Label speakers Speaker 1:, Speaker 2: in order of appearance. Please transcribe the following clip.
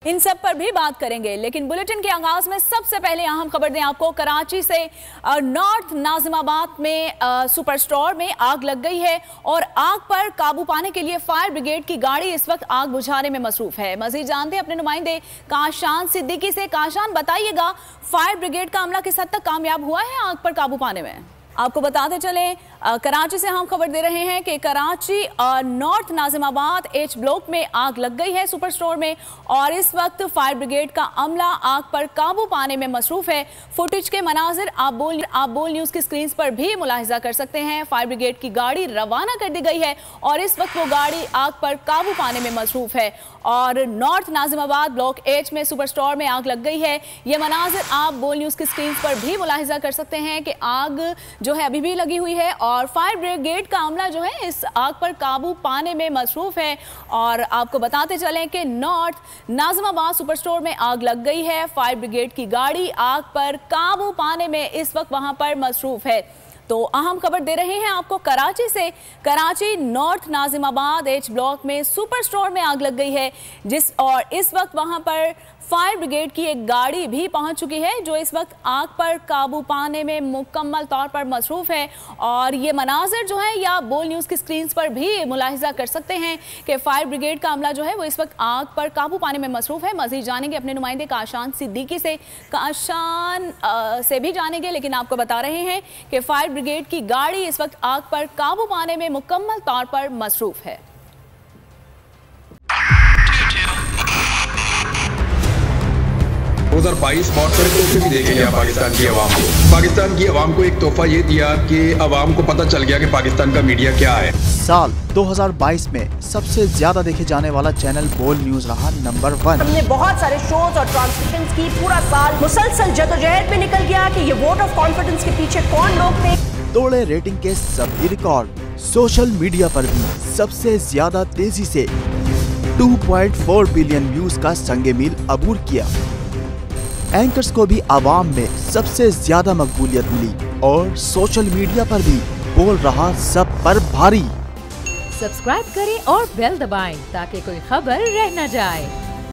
Speaker 1: इन सब पर भी बात करेंगे, लेकिन बुलेटिन के आगाज में सबसे पहले अहम खबर दें आपको। कराची से नॉर्थ नाजिमाबाद में सुपर स्टोर में आग लग गई है और आग पर काबू पाने के लिए फायर ब्रिगेड की गाड़ी इस वक्त आग बुझाने में मसरूफ है। मजीद जानते हैं अपने नुमाइंदे काशान सिद्दीकी से। काशान, बताइएगा फायर ब्रिगेड का अमला किस हद तक कामयाब हुआ है आग पर काबू पाने में? आपको बताते चलें, कराची से हम खबर दे रहे हैं कि Karachi north Nazimabad H block में आग लग गई है सुपर स्टोर में और इस वक्त फायर ब्रिगेड का अमला आग पर काबू पाने में मसरूफ है। फुटेज के मनाजिर आप बोल न्यूज़ की स्क्रीन पर भी मुलाहिजा कर सकते हैं। फायर ब्रिगेड की गाड़ी रवाना कर दी गई है और इस वक्त वो गाड़ी आग पर काबू पाने में मसरूफ है और नॉर्थ नाजिमाबाद ब्लॉक एच में सुपर स्टोर में आग लग गई है। ये मनाजिर आप बोल न्यूज़ की स्क्रीन पर भी मुलाहिजा कर सकते हैं कि आग जो है अभी भी लगी हुई है और फायर ब्रिगेड का अमला जो है इस आग पर काबू पाने में मसरूफ है। और आपको बताते चलें कि नॉर्थ नाजिमाबाद सुपर स्टोर में आग लग गई है। फायर ब्रिगेड की गाड़ी आग पर काबू पाने में इस वक्त वहां पर मसरूफ है। तो अहम खबर दे रहे हैं आपको कराची से। Karachi north Nazimabad H block में सुपर स्टोर में आग लग गई है और इस वक्त वहां पर फायर ब्रिगेड की एक गाड़ी भी पहुंच चुकी है जो इस वक्त आग पर काबू पाने में मुकम्मल तौर पर मसरूफ है। और ये मनाजिर जो है या बोल न्यूज़ की स्क्रीन पर भी मुलाहिजा कर सकते हैं कि फायर ब्रिगेड का अमला जो है वो इस वक्त आग पर काबू पाने में मसरूफ है। मज़ीद जानेंगे अपने नुमाइंदे काशान सिद्दीकी से। काशान से भी जानेंगे, लेकिन आपको बता रहे हैं कि फायर ब्रिगेड की गाड़ी इस वक्त आग पर काबू पाने में मुकम्मल तौर पर मसरूफ है।
Speaker 2: 2022 बहुत सारे तोहफे भी देखे गया पाकिस्तान की आवाम को। पाकिस्तान की आवाम को एक तोहफा ये दिया कि आवाम को पता चल गया कि पाकिस्तान का मीडिया क्या है।
Speaker 3: साल 2022 में सबसे ज्यादा देखे जाने वाला चैनल बोल न्यूज रहा नंबर 1।
Speaker 4: हमने बहुत सारे शोज और ट्रांसमिशंस की। पूरा साल मुसलसल जदोजहद में निकल गया कि ये वोट ऑफ कॉन्फिडेंस के पीछे कौन लोग थे।
Speaker 3: तोड़े रेटिंग के सभी रिकॉर्ड। सोशल मीडिया पर भी सबसे ज्यादा तेजी से 2.4 बिलियन व्यूज का संगे मील अबूर किया। एंकर्स को भी आवाम में सबसे ज्यादा मकबूलियत मिली और सोशल मीडिया पर भी बोल रहा सब पर भारी।
Speaker 5: सब्सक्राइब करें और बेल दबाएं ताकि कोई खबर रह न जाए।